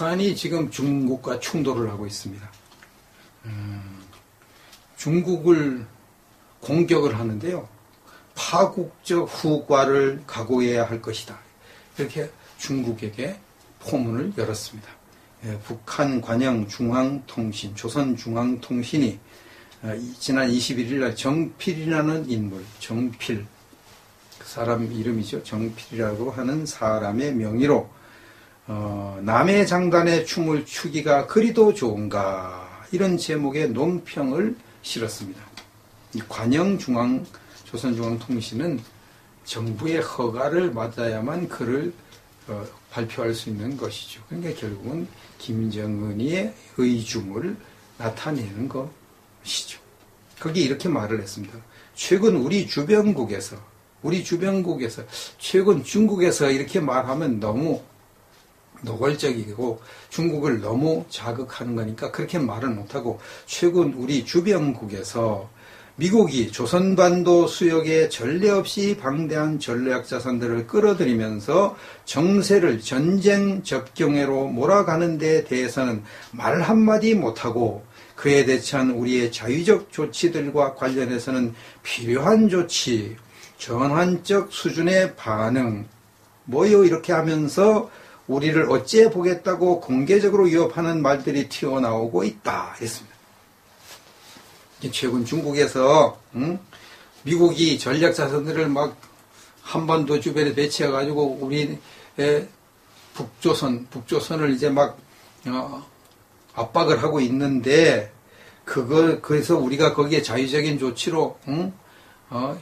북한이 지금 중국과 충돌을 하고 있습니다. 중국을 공격을 하는데요. 파국적 후과를 각오해야 할 것이다. 이렇게 중국에게 포문을 열었습니다. 북한 관영 중앙통신, 조선중앙통신이 지난 21일 날 정필이라는 인물, 정필, 그 사람 이름이죠. 정필이라고 하는 사람의 명의로 남의 장단에 춤을 추기가 그리도 좋은가, 이런 제목의 논평을 실었습니다. 이 관영 조선중앙통신은 정부의 허가를 받아야만 글을 발표할 수 있는 것이죠. 그러니까 결국은 김정은이의 의중을 나타내는 것이죠. 거기 이렇게 말을 했습니다. 최근 우리 주변국에서 최근 중국에서 이렇게 말하면 너무 노골적이고 중국을 너무 자극하는 거니까 그렇게 말을 못하고, 최근 우리 주변국에서 미국이 조선반도 수역에 전례 없이 방대한 전략 자산들을 끌어들이면서 정세를 전쟁 접경으로 몰아가는 데 대해서는 말 한마디 못하고, 그에 대처한 우리의 자위적 조치들과 관련해서는 필요한 조치, 전환적 수준의 반응, 뭐요 이렇게 하면서 우리를 어째 보겠다고 공개적으로 위협하는 말들이 튀어나오고 있다 했습니다. 최근 중국에서 미국이 전략 자산들을 막 한반도 주변에 배치해가지고 우리의 북조선을 이제 막 압박을 하고 있는데, 그래서 우리가 거기에 자위적인 조치로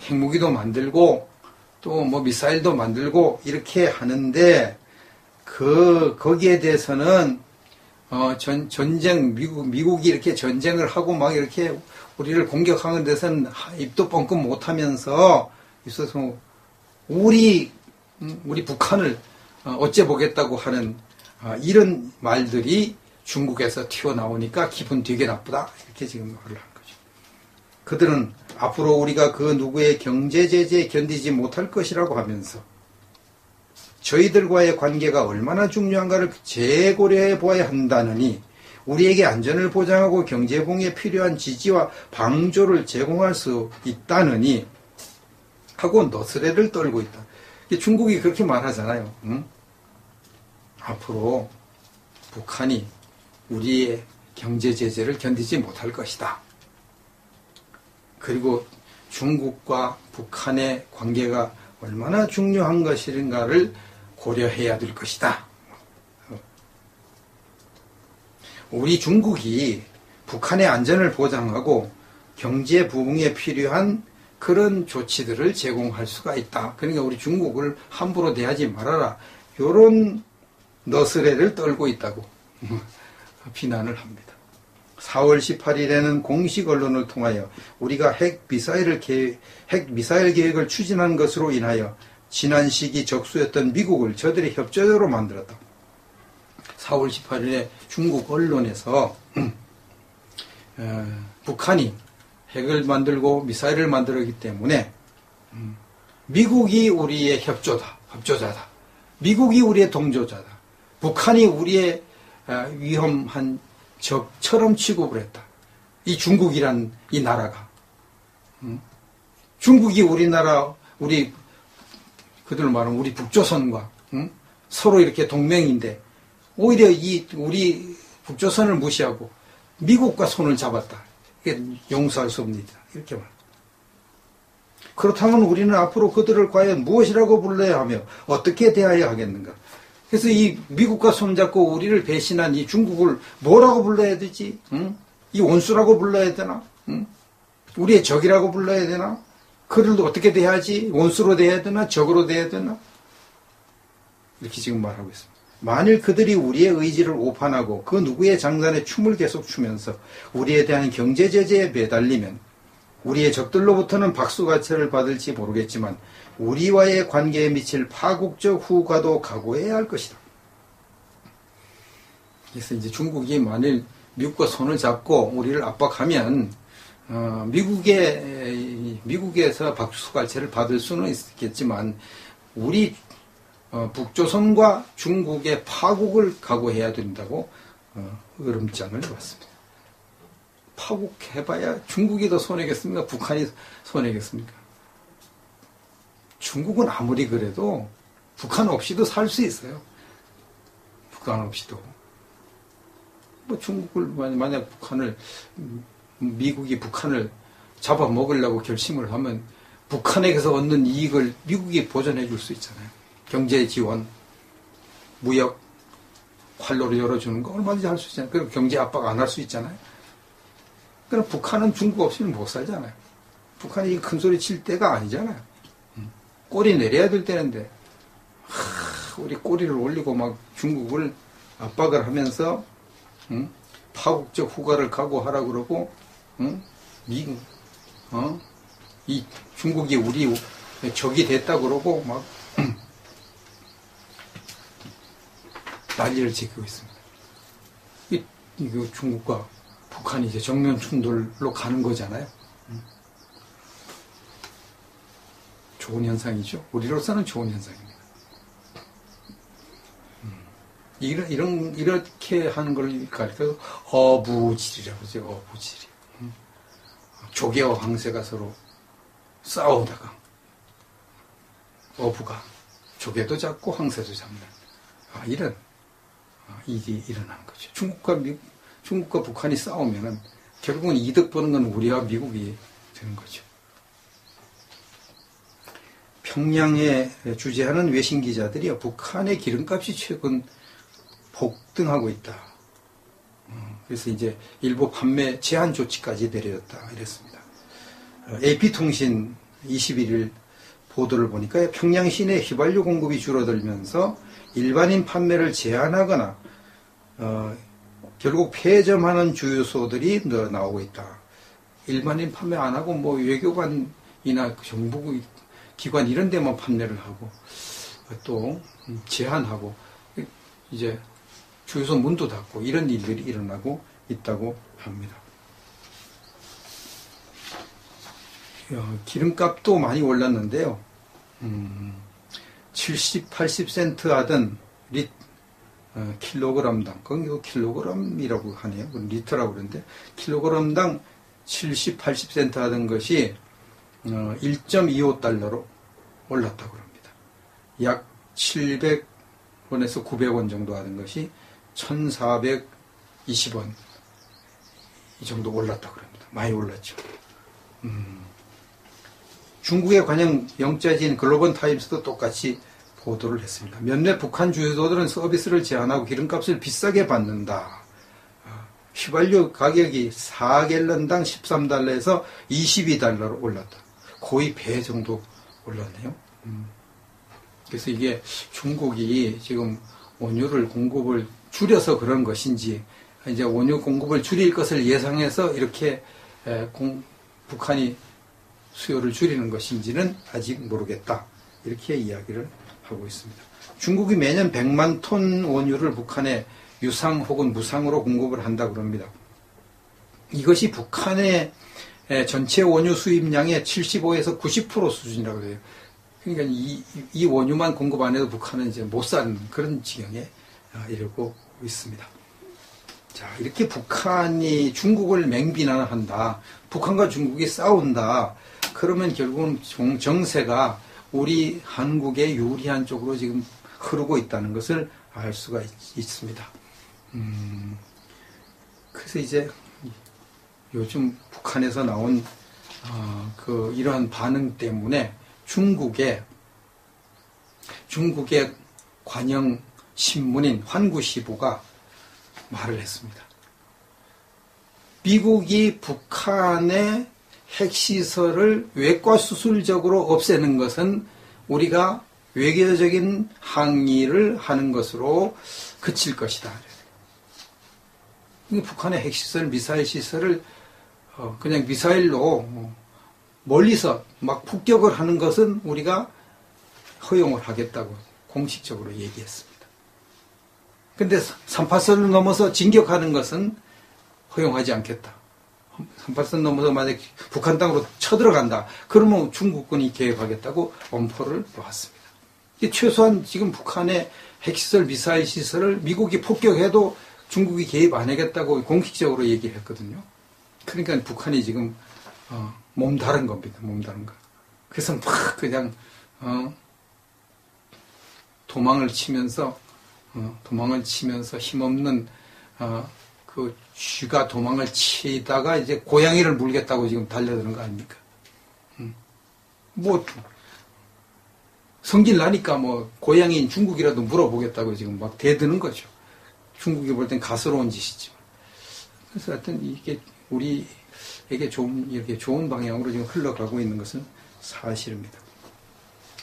핵무기도 만들고 또 뭐 미사일도 만들고 이렇게 하는데, 거기에 대해서는 전쟁, 미국이 이렇게 전쟁을 하고 막 이렇게 우리를 공격하는 데서는 입도 뻥끗 못하면서 있어서 우리 북한을 어째 보겠다고 하는 이런 말들이 중국에서 튀어나오니까 기분 되게 나쁘다, 이렇게 지금 말을 한 거죠. 그들은 앞으로 우리가 그 누구의 경제 제재에 견디지 못할 것이라고 하면서 저희들과의 관계가 얼마나 중요한가를 재고려해 보아야 한다느니, 우리에게 안전을 보장하고 경제봉에 필요한 지지와 방조를 제공할 수 있다느니 하고 너스레를 떨고 있다. 중국이 그렇게 말하잖아요. 앞으로 북한이 우리의 경제 제재를 견디지 못할 것이다. 그리고 중국과 북한의 관계가 얼마나 중요한 것인가를 고려해야 될 것이다. 우리 중국이 북한의 안전을 보장하고 경제 부흥에 필요한 그런 조치들을 제공할 수가 있다. 그러니까 우리 중국을 함부로 대하지 말아라. 이런 너스레를 떨고 있다고 비난을 합니다. 4월 18일에는 공식 언론을 통하여 우리가 핵 미사일 계획을 추진한 것으로 인하여 지난 시기 적수였던 미국을 저들의 협조자로 만들었다. 4월 18일에 중국 언론에서 북한이 핵을 만들고 미사일을 만들었기 때문에 미국이 우리의 협조자다. 미국이 우리의 동조자다. 북한이 우리의 위험한 적처럼 취급을 했다. 이 중국이란 이 나라가. 중국이 그들로 말하면 우리 북조선과 서로 이렇게 동맹인데, 오히려 우리 북조선을 무시하고 미국과 손을 잡았다. 이게 용서할 수 없습니다. 이렇게 말합니다. 그렇다면 우리는 앞으로 그들을 과연 무엇이라고 불러야 하며 어떻게 대해야 하겠는가? 그래서 이 미국과 손잡고 우리를 배신한 이 중국을 뭐라고 불러야 되지? 이 원수라고 불러야 되나? 우리의 적이라고 불러야 되나? 그들도 어떻게 대하지? 원수로 대해야 되나? 적으로 대해야 되나? 이렇게 지금 말하고 있습니다. 만일 그들이 우리의 의지를 오판하고 그 누구의 장단에 춤을 계속 추면서 우리에 대한 경제 제재에 매달리면 우리의 적들로부터는 박수가채를 받을지 모르겠지만 우리와의 관계에 미칠 파국적 후과도 각오해야 할 것이다. 그래서 이제 중국이 만일 미국과 손을 잡고 우리를 압박하면 미국에서 박수갈채를 받을 수는 있겠지만 우리 북조선과 중국의 파국을 각오해야 된다고 으름장을 놨습니다. 파국해봐야 중국이 더 손해겠습니까? 북한이 손해겠습니까? 중국은 아무리 그래도 북한 없이도 살 수 있어요. 북한 없이도. 뭐 중국을 만약 미국이 북한을 잡아먹으려고 결심을 하면 북한에게서 얻는 이익을 미국이 보전해 줄 수 있잖아요. 경제 지원, 무역, 활로를 열어주는 거 얼마든지 할 수 있잖아요. 그리고 경제 압박 안 할 수 있잖아요. 그럼 북한은 중국 없이는 못 살잖아요. 북한이 큰 소리 칠 때가 아니잖아요. 꼬리 내려야 될 때인데, 우리 꼬리를 올리고 막 중국을 압박을 하면서, 파국적 후과를 각오하라 그러고, 미국, 이 중국이 우리 적이 됐다 그러고 막 난리를 지키고 있습니다. 이거 중국과 북한이 이제 정면 충돌로 가는 거잖아요. 좋은 현상이죠. 우리로서는 좋은 현상입니다. 이렇게 하는 걸 가리켜서 어부질이라고 하죠. 어부질이. 조개와 황새가 서로 싸우다가 어부가 조개도 잡고 황새도 잡는 이런 일이 일어나는 거죠. 중국과 북한이 싸우면은 결국은 이득 보는 건 우리와 미국이 되는 거죠. 평양에 주재하는 외신 기자들이 북한의 기름값이 최근 폭등하고 있다. 그래서 이제 일부 판매 제한 조치까지 내려졌다 이랬습니다. AP통신 21일 보도를 보니까 평양 시내 휘발유 공급이 줄어들면서 일반인 판매를 제한하거나 결국 폐점하는 주유소들이 나오고 있다. 일반인 판매 안 하고 뭐 외교관이나 정부 기관 이런 데만 판매를 하고 또 제한하고 이제 주유소 문도 닫고 이런 일들이 일어나고 있다고 합니다. 기름값도 많이 올랐는데요. 70, 80센트 하던 킬로그램당, 그건 킬로그램이라고 하네요. 리터라고 그러는데, 킬로그램당 70, 80센트 하던 것이 1.25달러로 올랐다고 합니다. 약 700원에서 900원 정도 하던 것이 1,420원 이 정도 올랐다고 합니다. 많이 올랐죠. 중국의 관영 영자지인 글로벌 타임스도 똑같이 보도를 했습니다. 몇몇 북한 주유소들은 서비스를 제한하고 기름값을 비싸게 받는다. 휘발유 가격이 4갤런당 13달러에서 22달러로 올랐다. 거의 배 정도 올랐네요. 그래서 이게 중국이 지금 원유를 공급을 줄여서 그런 것인지, 이제 원유 공급을 줄일 것을 예상해서 이렇게 북한이 수요를 줄이는 것인지는 아직 모르겠다. 이렇게 이야기를 하고 있습니다. 중국이 매년 100만 톤 원유를 북한에 유상 혹은 무상으로 공급을 한다고 합니다. 이것이 북한의 전체 원유 수입량의 75에서 90% 수준이라고 해요. 그러니까 이 원유만 공급 안 해도 북한은 이제 못 사는 그런 지경에 이르고 있습니다. 자, 이렇게 북한이 중국을 맹비난한다. 북한과 중국이 싸운다. 그러면 결국은 정세가 우리 한국에 유리한 쪽으로 지금 흐르고 있다는 것을 알 수가 있습니다. 그래서 이제 요즘 북한에서 나온 이러한 반응 때문에 중국의 관영 신문인 환구시보가 말을 했습니다. 미국이 북한의 핵시설을 외과수술적으로 없애는 것은 우리가 외교적인 항의를 하는 것으로 그칠 것이다. 북한의 핵시설, 미사일 시설을 그냥 미사일로 멀리서 막 폭격을 하는 것은 우리가 허용을 하겠다고 공식적으로 얘기했습니다. 근데 38선을 넘어서 진격하는 것은 허용하지 않겠다. 38선 넘어서 만약 북한 땅으로 쳐들어간다. 그러면 중국군이 개입하겠다고 엄포를 놓았습니다. 최소한 지금 북한의 핵시설, 미사일 시설을 미국이 폭격해도 중국이 개입 안 하겠다고 공식적으로 얘기를 했거든요. 그러니까 북한이 지금 몸다른 겁니다. 몸다른 거. 그래서 막 그냥 도망을 치면서 힘없는 그 쥐가 도망을 치다가 이제 고양이를 물겠다고 지금 달려드는 거 아닙니까? 뭐 성질 나니까 뭐 고양이인 중국이라도 물어보겠다고 지금 막 대드는 거죠. 중국이 볼 땐 가스로운 짓이지만. 그래서 하여튼 이게 우리에게 이렇게 좋은 방향으로 지금 흘러가고 있는 것은 사실입니다.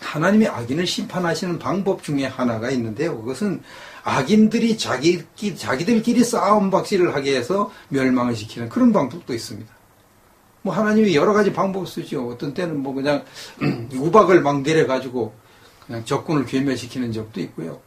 하나님이 악인을 심판하시는 방법 중에 하나가 있는데요. 그것은 악인들이 자기들끼리 싸움박질을 하게 해서 멸망을 시키는 그런 방법도 있습니다. 뭐 하나님이 여러 가지 방법을 쓰죠. 어떤 때는 뭐 그냥 우박을 막 내려가지고 그냥 적군을 괴멸시키는 적도 있고요.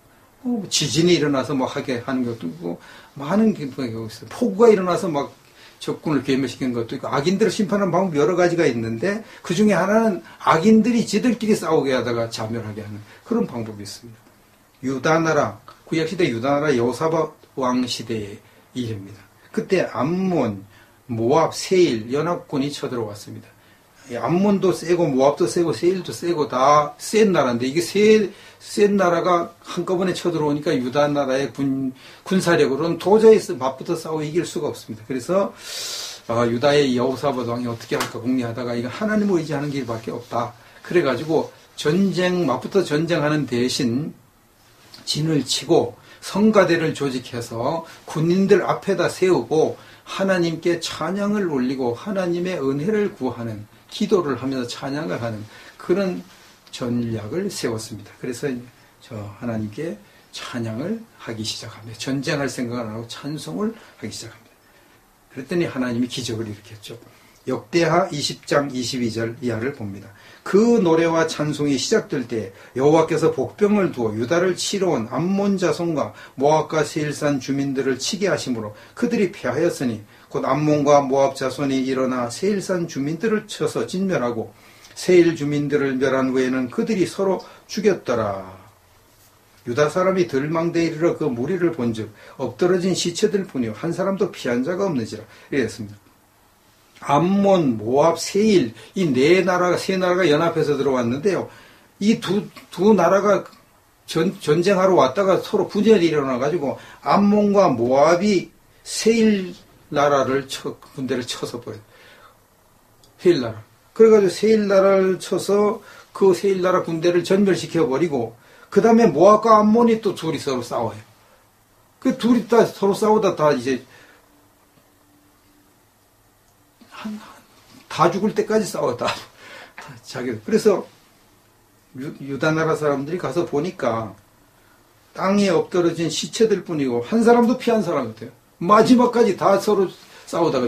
지진이 일어나서 뭐 하게 하는 것도 있고 많은 경우가 있어요. 폭우가 일어나서 막 적군을 괴멸시키는 것도 있고 악인들을 심판하는 방법 여러 가지가 있는데 그 중에 하나는 악인들이 지들끼리 싸우게 하다가 자멸하게 하는 그런 방법이 있습니다. 유다나라, 구약시대 유다나라 여호사밧 왕 시대의 일입니다. 그때 암몬, 모압, 세일 연합군이 쳐들어왔습니다. 암몬도 세고 모압도 세고 세일도 세고 다 센 나라인데 이게 센 나라가 한꺼번에 쳐들어오니까 유다 나라의 군사력으로는 도저히 맞붙어 싸워 이길 수가 없습니다. 그래서 유다의 여호사밧 왕이 어떻게 할까 궁리하다가 이거 하나님을 의지하는 길밖에 없다. 그래가지고 맞붙어 전쟁하는 대신 진을 치고 성가대를 조직해서 군인들 앞에다 세우고 하나님께 찬양을 올리고 하나님의 은혜를 구하는 기도를 하면서 찬양을 하는 그런 전략을 세웠습니다. 그래서 하나님께 찬양을 하기 시작합니다. 전쟁할 생각을 안 하고 찬송을 하기 시작합니다. 그랬더니 하나님이 기적을 일으켰죠. 역대하 20장 22절 이하를 봅니다. 그 노래와 찬송이 시작될 때 여호와께서 복병을 두어 유다를 치러 온 암몬 자손과 모압과 세일산 주민들을 치게 하심으로 그들이 패하였으니 곧 암몬과 모압 자손이 일어나 세일산 주민들을 쳐서 진멸하고 세일 주민들을 멸한 후에는 그들이 서로 죽였더라. 유다 사람이 들망대에 이르러 그 무리를 본즉 엎드러진 시체들 뿐이요 한 사람도 피한 자가 없는지라 이랬습니다. 암몬, 모압, 세일 이 세 나라가 연합해서 들어왔는데요. 이 두 나라가 전쟁하러 왔다가 서로 분열이 일어나가지고 암몬과 모압이 세일 나라를 군대를 쳐서 버려요. 세일 나라. 그래가지고 세일 나라를 쳐서 그 세일 나라 군대를 전멸시켜버리고 그 다음에 모압과 암몬이 또 둘이 서로 싸워요. 그 둘이 다 서로 싸우다 다 이제 다 죽을 때까지 싸웠다. 자기들. 그래서 유다 나라 사람들이 가서 보니까 땅에 엎드러진 시체들 뿐이고 한 사람도 피한 사람 같아요. 마지막까지 다 서로 싸우다가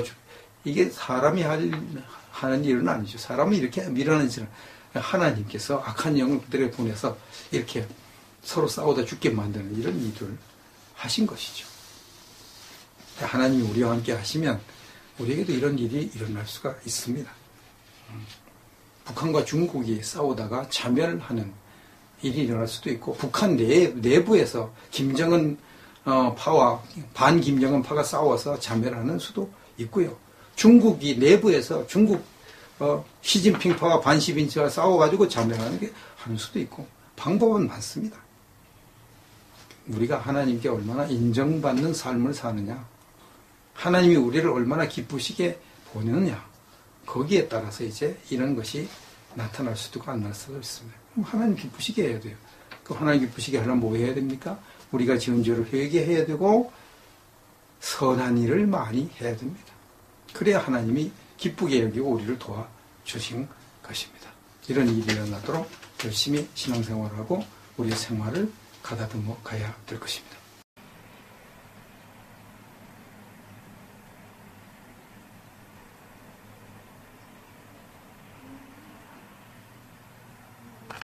이게 사람이 하는 일은 아니죠. 사람은 이렇게 밀어내지는 하나님께서 악한 영들을 보내서 이렇게 서로 싸우다 죽게 만드는 이런 일을 하신 것이죠. 하나님이 우리와 함께 하시면 우리에게도 이런 일이 일어날 수가 있습니다. 북한과 중국이 싸우다가 자멸하는 일이 일어날 수도 있고 북한 내부에서 김정은 파와 반 김정은 파가 싸워서 자멸하는 수도 있고요. 중국이 내부에서 중국 시진핑 파와 반 시진핑파가 싸워가지고 자멸하는 게 하는 수도 있고 방법은 많습니다. 우리가 하나님께 얼마나 인정받는 삶을 사느냐, 하나님이 우리를 얼마나 기쁘시게 보느냐, 거기에 따라서 이제 이런 것이 나타날 수도 있고 안 나타날 수도 있습니다. 그럼 하나님 기쁘시게 해야 돼요. 그 하나님 기쁘시게 하려면 뭐 해야 됩니까? 우리가 지은 죄를 회개해야 되고 선한 일을 많이 해야 됩니다. 그래야 하나님이 기쁘게 여기고 우리를 도와주신 것입니다. 이런 일이 일어나도록 열심히 신앙생활하고 우리의 생활을 가다듬어 가야 될 것입니다.